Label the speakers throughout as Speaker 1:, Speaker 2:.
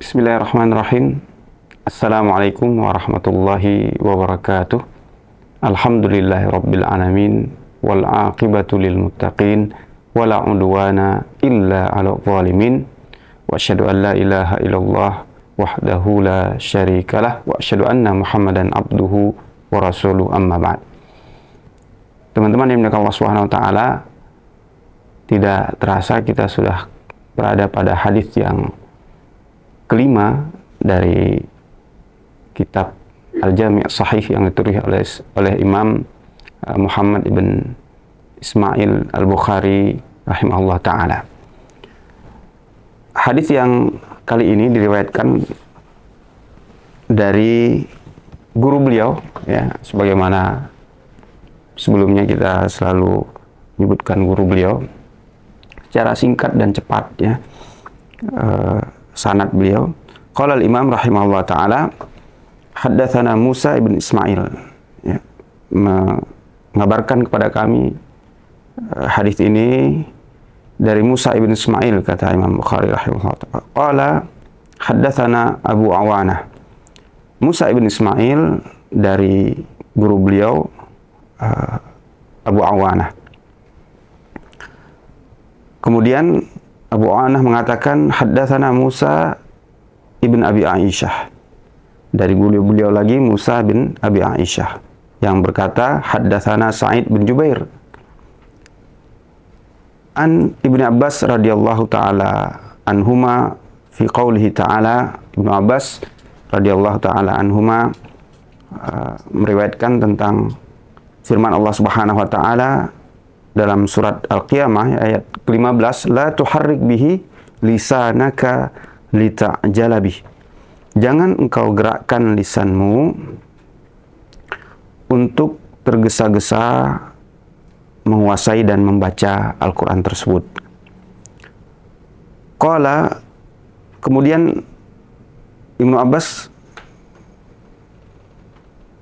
Speaker 1: Bismillahirrahmanirrahim. Assalamualaikum warahmatullahi wabarakatuh. Alhamdulillahi rabbil alamin. Wal aqibatu lil muttaqin. Wala udwana illa ala zalimin. Wa asyhadu an la ilaha illallah wahdahu la syarikalah. Wa asyhadu anna Muhammadan abduhu wa rasuluh, amma ba'd. Teman-teman yang dimuliakan Allah Subhanahu wa taala, tidak terasa kita sudah berada pada hadis yang kelima dari kitab Al-Jami' Sahih yang ditulis oleh Imam Muhammad ibn Ismail Al-Bukhari rahimahullah ta'ala. Hadis yang kali ini diriwayatkan dari guru beliau, ya, sebagaimana sebelumnya kita selalu menyebutkan guru beliau secara singkat dan cepat, ya. Sanad beliau, qala al-imam rahimahullah ta'ala, haddatsana Musa ibn Ismail, ya, mengabarkan kepada kami hadis ini dari Musa ibn Ismail, kata Imam Bukhari rahimahullah ta'ala. Qala haddatsana Abu Awanah. Musa ibn Ismail dari guru beliau Abu Awanah. Kemudian Abu Awanah mengatakan haddatsana Musa ibn Abi Aisyah. Dari beliau lagi Musa bin Abi Aisyah yang berkata haddatsana Sa'id bin Jubair an Ibnu Abbas radhiyallahu taala anhuma fi qaulihi ta'ala. Ibnu Abbas radhiyallahu taala anhuma meriwayatkan tentang firman Allah Subhanahu wa taala dalam surat Al-Qiyamah ayat ke-15, la tuharrik bihi lisanaka lita'jala bih. Jangan engkau gerakkan lisanmu untuk tergesa-gesa menguasai dan membaca Al-Quran tersebut. Qala, kemudian Ibnu Abbas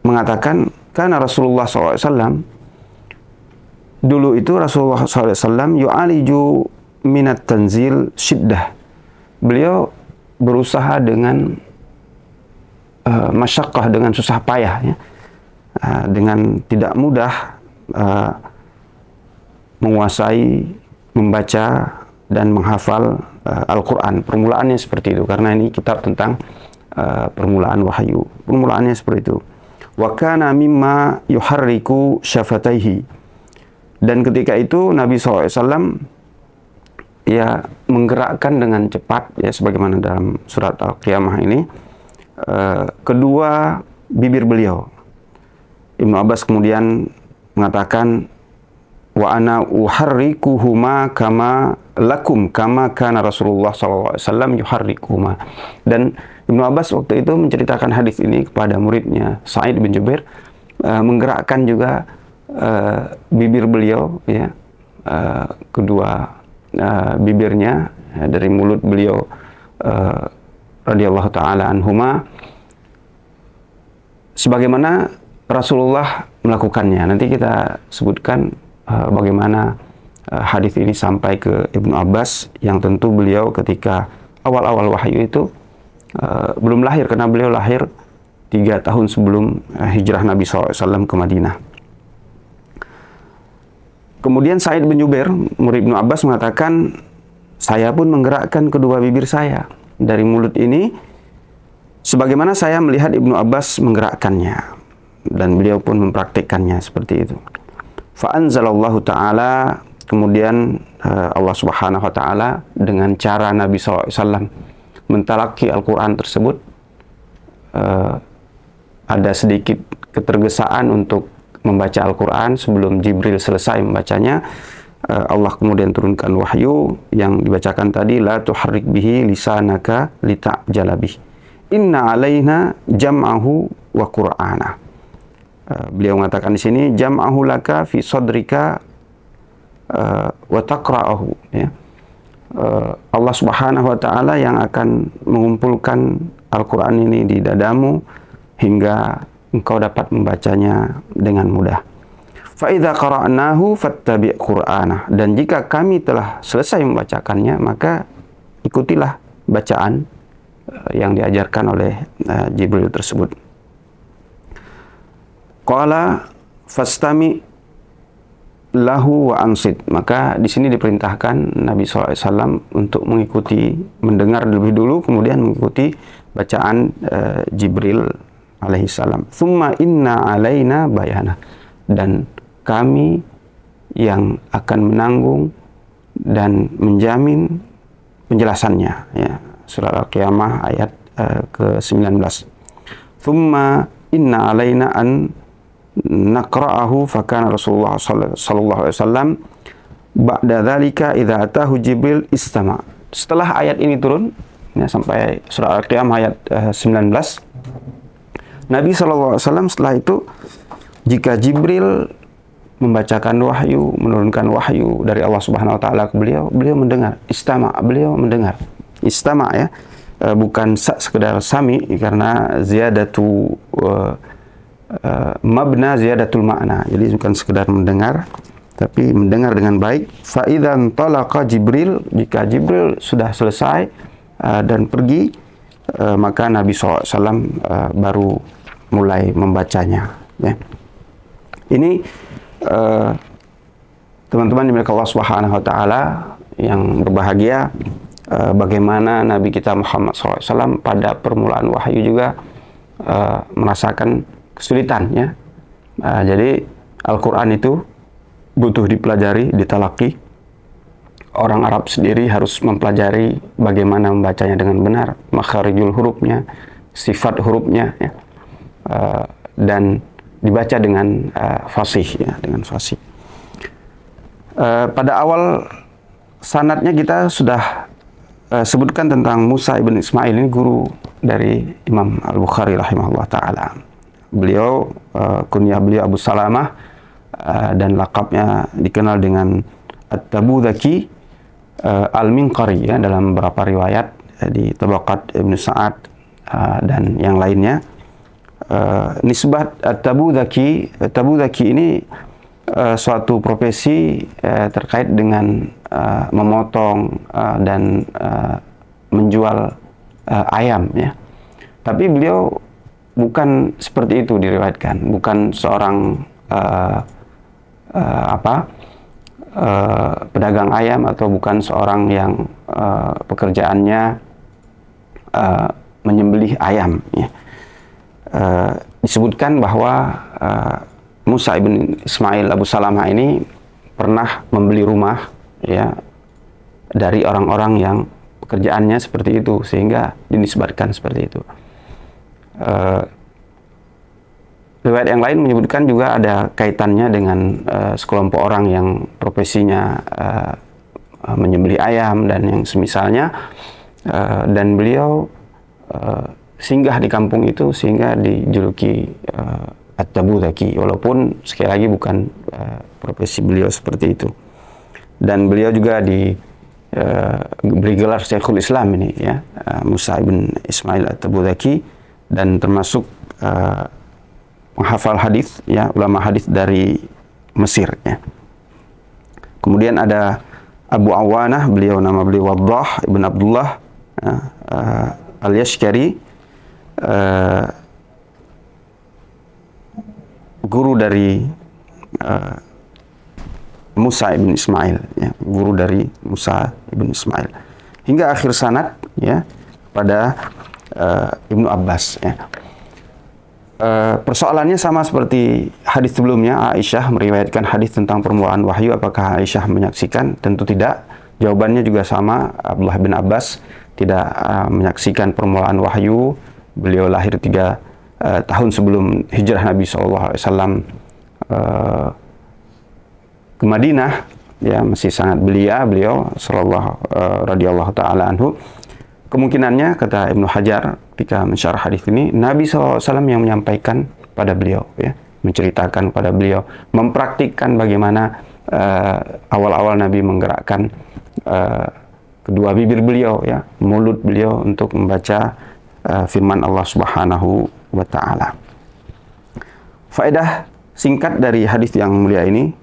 Speaker 1: mengatakan, karena Rasulullah SAW, dulu itu Rasulullah SAW yu'aliju minat tanzil syiddah. Beliau berusaha dengan masyaqqah, dengan susah payah, ya, dengan tidak mudah menguasai, membaca dan menghafal Al-Quran. Permulaannya seperti itu, karena ini kitab tentang permulaan wahyu. Permulaannya seperti itu. Wa kana mimma yuharriku syafataihi. Dan ketika itu Nabi SAW, ya, menggerakkan dengan cepat, ya, sebagaimana dalam surat Al-Qiyamah ini, kedua bibir beliau. Ibnu Abbas kemudian mengatakan, wa ana uharrikuhuma kama lakum kama kana Rasulullah SAW yuharrikuhuma. Dan Ibnu Abbas waktu itu menceritakan hadis ini kepada muridnya Sa'id bin Jubair, menggerakkan juga bibir beliau, ya, kedua bibirnya, ya, dari mulut beliau radhiyallahu taala anhuma, sebagaimana Rasulullah melakukannya. Nanti kita sebutkan bagaimana hadis ini sampai ke Ibnu Abbas, yang tentu beliau ketika awal-awal wahyu itu belum lahir, karena beliau lahir 3 tahun sebelum hijrah Nabi SAW ke Madinah. Kemudian Sa'id bin Jubair, murid Ibnu Abbas, mengatakan, saya pun menggerakkan kedua bibir saya dari mulut ini sebagaimana saya melihat Ibnu Abbas menggerakkannya, dan beliau pun mempraktikkannya seperti itu. Fa'anzalallahu ta'ala, kemudian Allah Subhanahu wa ta'ala dengan cara Nabi SAW mentalaki Al-Quran tersebut, ada sedikit ketergesaan untuk membaca Al-Quran sebelum Jibril selesai membacanya. Allah kemudian turunkan wahyu yang dibacakan tadi, la tuharrik bihi lisanaka lita'jala bih, inna alaina jam'ahu wa qur'ana. Beliau mengatakan di sini, jam'ahu laka fi sadrika wa taqra'ahu, ya. Allah Subhanahu wa ta'ala yang akan mengumpulkan Al-Quran ini di dadamu hingga engkau dapat membacanya dengan mudah. Fa idza qara'nahu fattabi' qur'anah. Dan jika kami telah selesai membacakannya, maka ikutilah bacaan yang diajarkan oleh Jibril tersebut. Qala fastami lahu wa ansit. Maka di sini diperintahkan Nabi SAW untuk mengikuti, mendengar lebih dulu, kemudian mengikuti bacaan Jibril alaihissalam. Thumma inna alaina bayana. Dan kami yang akan menanggung dan menjamin penjelasannya. Ya. Surah Al-Qiyamah ayat ke-19. Thumma inna alaina an naqra'ahu fakana Rasulullah sallallahu alaihi wasallam ba'da dzalika idza atahu Jibril istama. Setelah ayat ini turun ya, sampai surah Al-Qiyamah ayat 19, Nabi sallallahu alaihi wasallam setelah itu jika Jibril membacakan wahyu, menurunkan wahyu dari Allah Subhanahu wa taala ke beliau, beliau mendengar. Istama, beliau mendengar. Istama ya, bukan sekedar sami, karena ziyadatu mabna ziyadatul makna. Jadi bukan sekedar mendengar, tapi mendengar dengan baik. Fa idzan talaqa Jibril, jika Jibril sudah selesai dan pergi, maka Nabi SAW baru mulai membacanya. Ya. Ini teman-teman dimiliki Allah Subhanahu wa taala yang berbahagia, bagaimana Nabi kita Muhammad SAW pada permulaan wahyu juga merasakan kesulitan ya. Jadi Al-Quran itu butuh dipelajari, ditalaki. Orang Arab sendiri harus mempelajari bagaimana membacanya dengan benar, makharijul hurufnya, sifat hurufnya ya. Dan dibaca dengan fasih ya, dengan fasih. Pada awal sanadnya kita sudah sebutkan tentang Musa ibn Ismail, ini guru dari Imam Al-Bukhari rahimahullah ta'ala. Beliau, kunyah beliau Abu Salamah, dan lakabnya dikenal dengan At-Tabudhaki Al-Minqari ya, dalam beberapa riwayat di Tabaqat Ibn Sa'ad dan yang lainnya. Nisbat At-Tabudhaki ini suatu profesi terkait dengan memotong dan menjual ayam ya. Tapi beliau bukan seperti itu diriwayatkan, bukan seorang pedagang ayam, atau bukan seorang yang pekerjaannya menyembelih ayam ya. Disebutkan bahwa Musa ibn Ismail Abu Salamah ini pernah membeli rumah ya dari orang-orang yang pekerjaannya seperti itu, sehingga dinisbatkan seperti itu. Riwayat yang lain menyebutkan juga ada kaitannya dengan sekelompok orang yang profesinya menyembelih ayam dan yang semisalnya, dan beliau singgah di kampung itu sehingga dijuluki At-Tabudhaki, walaupun sekali lagi bukan profesi beliau seperti itu. Dan beliau juga beri gelar Syekhul Islam ini ya, Musa ibn Ismail At-Tabudhaki, dan termasuk penghafal hadis ya, ulama hadis dari Mesir ya. Kemudian ada Abu Awanah, beliau nama beliau Waddah ibn Abdullah Al-Yashkari, guru dari Musa ibn Ismail ya, guru dari Musa ibn Ismail, hingga akhir sanad ya pada Ibnu Abbas ya. Persoalannya sama seperti hadis sebelumnya. Aisyah meriwayatkan hadis tentang permulaan wahyu. Apakah Aisyah menyaksikan? Tentu tidak. Jawabannya juga sama. Abdullah bin Abbas tidak menyaksikan permulaan wahyu. Beliau lahir 3 tahun sebelum hijrah Nabi SAW ke Madinah ya, masih sangat belia beliau radhiyallahu taala anhu. Kemungkinannya, kata Ibnu Hajar ketika mensyarah hadis ini, Nabi SAW yang menyampaikan pada beliau ya, menceritakan pada beliau, mempraktikkan bagaimana awal-awal Nabi menggerakkan kedua bibir beliau ya, mulut beliau untuk membaca firman Allah Subhanahu wa taala. Faedah singkat dari hadis yang mulia ini,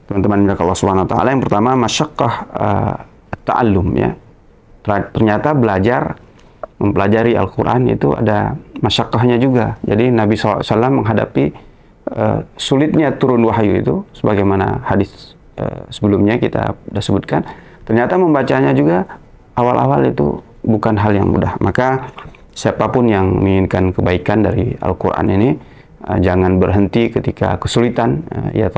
Speaker 1: teman-teman milik Allah Subhanahu wa taala, yang pertama masyaqqah ta'allum ya. ternyata mempelajari Al-Quran itu ada masyaqqahnya juga. Jadi Nabi SAW menghadapi sulitnya turun wahyu itu, sebagaimana hadis sebelumnya kita sudah sebutkan. Ternyata membacanya juga awal-awal itu bukan hal yang mudah. Maka siapapun yang menginginkan kebaikan dari Al-Quran ini, jangan berhenti ketika kesulitan, ya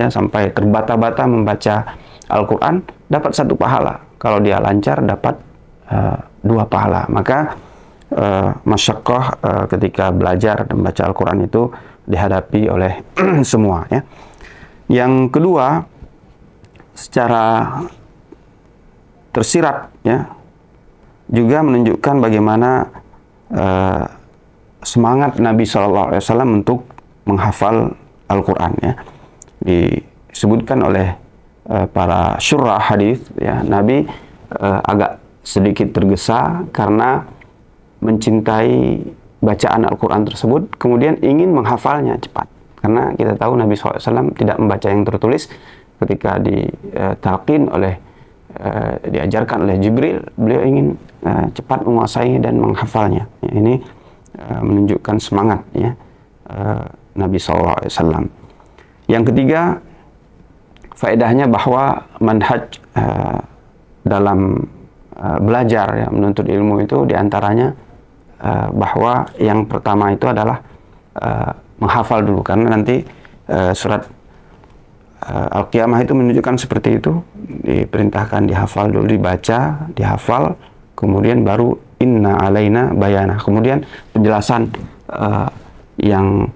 Speaker 1: sampai terbata-bata membaca Al-Quran, dapat 1 pahala. Kalau dia lancar dapat 2 pahala. Maka masyaqqah ketika belajar dan membaca Al-Quran itu dihadapi oleh semua, ya. Yang kedua, secara tersirat, ya, juga menunjukkan bagaimana semangat Nabi SAW untuk menghafal Al-Quran, ya. Disebutkan oleh para syurah hadis, ya, Nabi agak sedikit tergesa karena mencintai bacaan Al-Quran tersebut, kemudian ingin menghafalnya cepat. Karena kita tahu Nabi SAW tidak membaca yang tertulis. Ketika ditalqin diajarkan oleh Jibril, beliau ingin cepat menguasai dan menghafalnya. Ya, ini menunjukkan semangat, ya, Nabi SAW. Yang ketiga, faedahnya bahwa manhaj dalam belajar, ya, menuntut ilmu itu diantaranya bahwa yang pertama itu adalah menghafal dulu, karena nanti surat Al-Qiyamah itu menunjukkan seperti itu, diperintahkan dihafal dulu, dibaca, dihafal, kemudian baru inna alaina bayana, kemudian penjelasan yang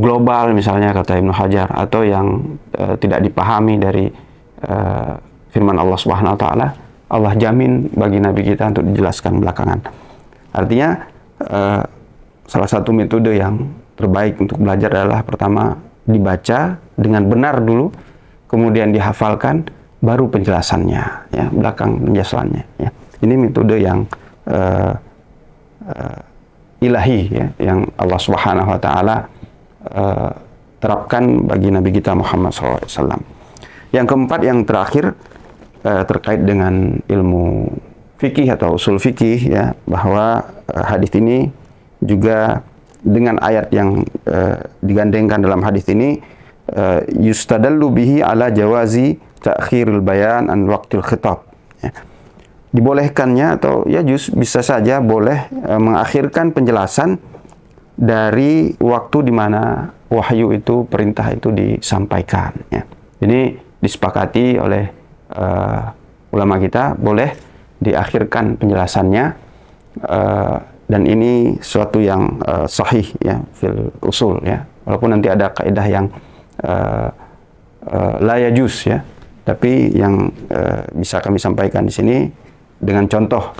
Speaker 1: global, misalnya kata Ibnu Hajar, atau yang tidak dipahami dari firman Allah Subhanahu wa taala, Allah jamin bagi Nabi kita untuk dijelaskan belakangan. Artinya salah satu metode yang terbaik untuk belajar adalah pertama dibaca dengan benar dulu, kemudian dihafalkan, baru penjelasannya, ya, belakang penjelasannya, ya. Ini metode yang ilahi, ya, yang Allah Subhanahu wa taala terapkan bagi Nabi kita Muhammad SAW. Yang keempat, yang terakhir, terkait dengan ilmu fikih atau usul fikih, ya, bahwa hadis ini juga dengan ayat yang digandengkan dalam hadis ini, yustadallu bihi ala jawazi ta'khirul bayan an waqtil khitab, ya. Dibolehkannya, atau ya bisa saja boleh mengakhirkan penjelasan dari waktu di mana wahyu itu, perintah itu disampaikan, ya. Ini disepakati oleh ulama kita, boleh diakhirkan penjelasannya, dan ini suatu yang sahih, ya, fil usul, ya. Walaupun nanti ada kaidah yang la yajuz, ya, tapi yang bisa kami sampaikan di sini dengan contoh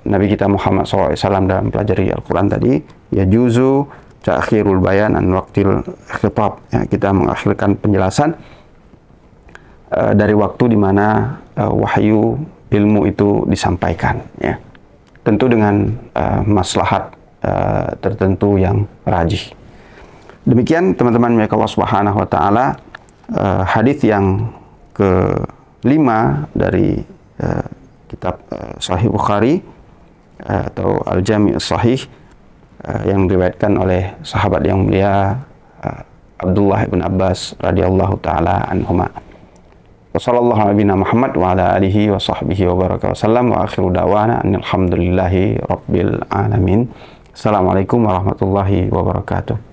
Speaker 1: Nabi kita Muhammad SAW dalam pelajari Al-Quran tadi, yajuzu ta'khirul bayan an waqtil khitab, ya, kita mengakhirkan penjelasan dari waktu di mana wahyu ilmu itu disampaikan, ya. Tentu dengan maslahat tertentu yang rajih. Demikian teman-teman milik Allah Subhanahu wa taala, hadis yang ke-5 dari kitab Sahih Bukhari atau Al-Jami' Sahih, yang diriwayatkan oleh sahabat yang mulia Abdullah bin Abbas radhiyallahu taala anhuma. Wassallallahu ala Muhammad wa ala alihi wa sahbihi wa baraka wasallam, wa akhiru da'wana alhamdulillahi rabbil alamin. Assalamualaikum warahmatullahi wabarakatuh.